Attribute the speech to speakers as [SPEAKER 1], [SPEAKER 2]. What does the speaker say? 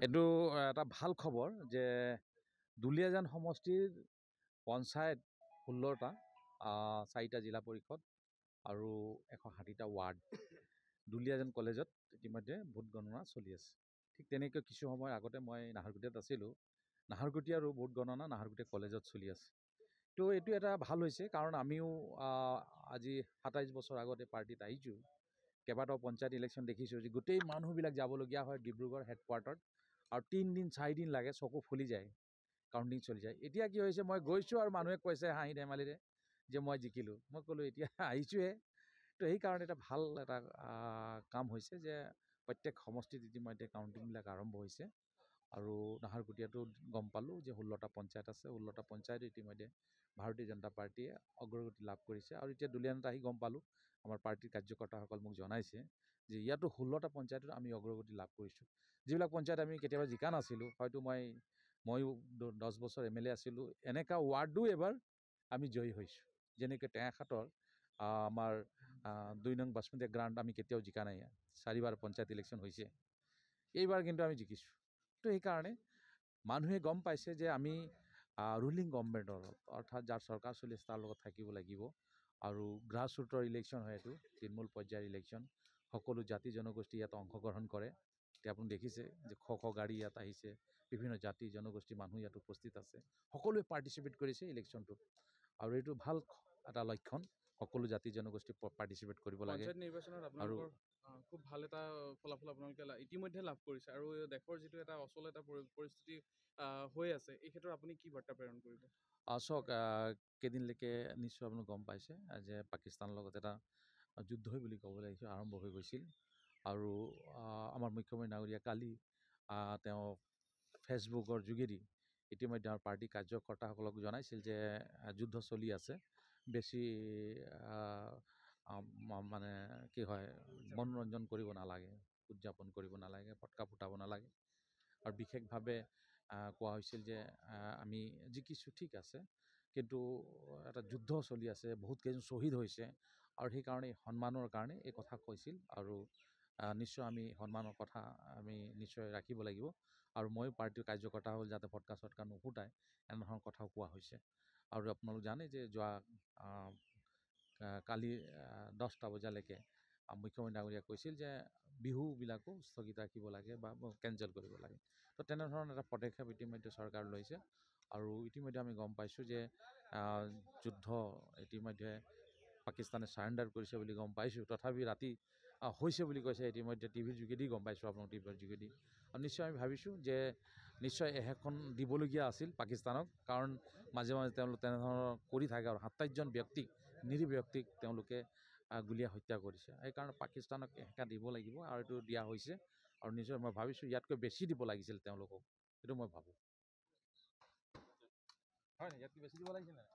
[SPEAKER 1] এইটো এটা ভাল খবৰ যে দুলীয়াজান সমষ্টিৰ পঞ্চায়ত 16টা, 4টা জিলা পৰিষদ আৰু 160টা ৱাৰ্ড দুলীয়াজান কলেজত ইতিমধ্যে ভোট গণনা চলি আছে। ঠিক তেনেকৈ কিছু সময় আগতে মই নাহৰকটীয়াত আছিলোঁ। নাহৰকটীয়া আৰু ভোট গণনা নাহৰকটীয়া কলেজত চলি আছে। তো এইটো এটা ভাল হৈছে, কাৰণ আমিও আজি 27 বছৰ আগতে পাৰ্টিত আহিছোঁ। কেইবাটাও পঞ্চায়ত ইলেকশ্যন দেখিছোঁ যে গোটেই মানুহবিলাক যাবলগীয়া হয় ডিব্ৰুগড় হেডকোৱাৰ্টাৰত, আৰু 3 দিন 4 দিন লাগে, চকু ফুলি যায়, কাউণ্টিং চলি যায়। এতিয়া কি হৈছে, মই গৈছোঁ আৰু মানুহে কৈছে হাঁহি ধেমালিৰে যে মই জিকিলোঁ। মই ক'লোঁ এতিয়া আহিছোঁহে। তো সেইকাৰণে এটা ভাল এটা কাম হৈছে যে প্ৰত্যেক সমষ্টিত ইতিমধ্যে কাউণ্টিংবিলাক আৰম্ভ হৈছে। আৰু নাহৰকটীয়াতো গম পালোঁ যে 16টা পঞ্চায়ত আছে। 16টা পঞ্চায়ত ইতিমধ্যে ভাৰতীয় জনতা পাৰ্টীয়ে অগ্ৰগতি লাভ কৰিছে। আৰু এতিয়া দুলীয়াজানত আহি গম পালোঁ, আমাৰ পাৰ্টীৰ কাৰ্যকৰ্তাসকল মোক জনাইছে যে ইয়াতো 16টা পঞ্চায়তত আমি অগ্ৰগতি লাভ কৰিছোঁ। যিবিলাক পঞ্চায়ত আমি কেতিয়াবা জিকা নাছিলোঁ, হয়তো ময়ো 10 বছৰ MLA আছিলোঁ, এনেকুৱা ৱাৰ্ডো এবাৰ আমি জয়ী হৈছোঁ। যেনেকৈ টেঙাখাটৰ আমাৰ 2 নং বাচমতি গ্ৰাণ্ট আমি কেতিয়াও জিকা নাই, 4বাৰ পঞ্চায়ত ইলেকশ্যন হৈছে, এইবাৰ কিন্তু আমি জিকিছোঁ। তো সেইকাৰণে মানুহে গম পাইছে যে আমি ৰুলিং গভৰ্ণমেণ্টৰ, অৰ্থাৎ যাৰ চৰকাৰ চলি আছে তাৰ লগত থাকিব লাগিব। আৰু গ্ৰাছৰুটৰ ইলেকশ্যন হয়, এইটো তৃণমূল পৰ্যায়ৰ ইলেকশ্যন। সকলো জাতি জনগোষ্ঠী ইয়াত অংশগ্ৰহণ কৰে। এতিয়া আপুনি দেখিছে যে শ গাড়ী ইয়াত আহিছে, বিভিন্ন জাতি জনগোষ্ঠীৰ মানুহ ইয়াত উপস্থিত আছে, সকলোৱে পাৰ্টিচিপেট কৰিছে ইলেকশ্যনটোত। আৰু এইটো ভাল এটা লক্ষণ, সকলো জাতি জনগোষ্ঠী পাৰ্টিচিপেট কৰিব লাগে।
[SPEAKER 2] পঞ্চায়ত নিৰ্বাচনত আপোনালোকৰ খুব ভাল এটা ফলাফল আপোনালোকে ইতিমধ্যে লাভ কৰিছে, আৰু দেশৰ যিটো এটা অচল এটা পৰিস্থিতি হৈ আছে, এই ক্ষেত্ৰত আপুনি কি বাৰ্তা প্ৰেৰণ কৰিব?
[SPEAKER 1] চাওক, কেইদিনলৈকে নিশ্চয় আপুনি গম পাইছে যে পাকিস্তানৰ লগত এটা যুদ্ধই বুলি ক'ব লাগিছিল আৰম্ভ হৈ গৈছিল। আৰু আমাৰ মুখ্যমন্ত্ৰী ডাঙৰীয়া কালি তেওঁ ফেচবুকৰ যোগেদি ইতিমধ্যে আমাৰ পাৰ্টী কাৰ্যকৰ্তাসকলক জনাইছিল যে যুদ্ধ চলি আছে, বেছি মানে কি হয়, মনোৰঞ্জন কৰিব নালাগে, উদযাপন কৰিব নালাগে, পটকা ফুটাব নালাগে। আৰু বিশেষভাৱে কোৱা হৈছিল যে আমি জিকিছোঁ, ঠিক আছে, কিন্তু এটা যুদ্ধ চলি আছে, বহুত কেইজন শ্বহীদ হৈছে, আৰু সেইকাৰণে সন্মানৰ কাৰণে এই কথা কৈছিল। আৰু নিশ্চয় আমি সন্মানৰ কথা আমি নিশ্চয় ৰাখিব লাগিব। আৰু ময়ো পাৰ্টীৰ কাৰ্যকৰ্তা হ'ল যাতে ফটকা চটকা নুফুটাই, এনেধৰণৰ কথাও কোৱা হৈছে। আৰু আপোনালোক জানে যে যোৱা কালি 10টা বজালৈকে মুখ্যমন্ত্ৰী ডাঙৰীয়াই কৈছিল যে বিহুবিলাকো স্থগিত ৰাখিব লাগে বা কেঞ্চেল কৰিব লাগে। তো তেনেধৰণৰ এটা পদক্ষেপ ইতিমধ্যে চৰকাৰ লৈছে। আৰু ইতিমধ্যে আমি গম পাইছোঁ যে যুদ্ধ ইতিমধ্যে পাকিস্তানে ছাৰেণ্ডাৰ কৰিছে বুলি গম পাইছোঁ। তথাপি ৰাতি হৈছে বুলি কৈছে, ইতিমধ্যে টিভিৰ যোগেদি গম পাইছোঁ, আপোনাৰ টিভিৰ যোগেদি। আৰু নিশ্চয় আমি ভাবিছোঁ যে নিশ্চয় এহেখন দিবলগীয়া আছিল পাকিস্তানক, কাৰণ মাজে মাজে তেওঁলোক তেনেধৰণৰ কৰি থাকে, আৰু 27জন ব্যক্তিক, নিৰীহ ব্যক্তিক তেওঁলোকে গুলীয়াই হত্যা কৰিছে। সেইকাৰণে পাকিস্তানক এসেকা দিব লাগিব, আৰু এইটো দিয়া হৈছে। আৰু নিশ্চয় মই ভাবিছোঁ ইয়াতকৈ বেছি দিব লাগিছিল তেওঁলোকক, সেইটো মই ভাবোঁ। হয় নি, ইয়াতকৈ বেছি দিব লাগিছিল নাই?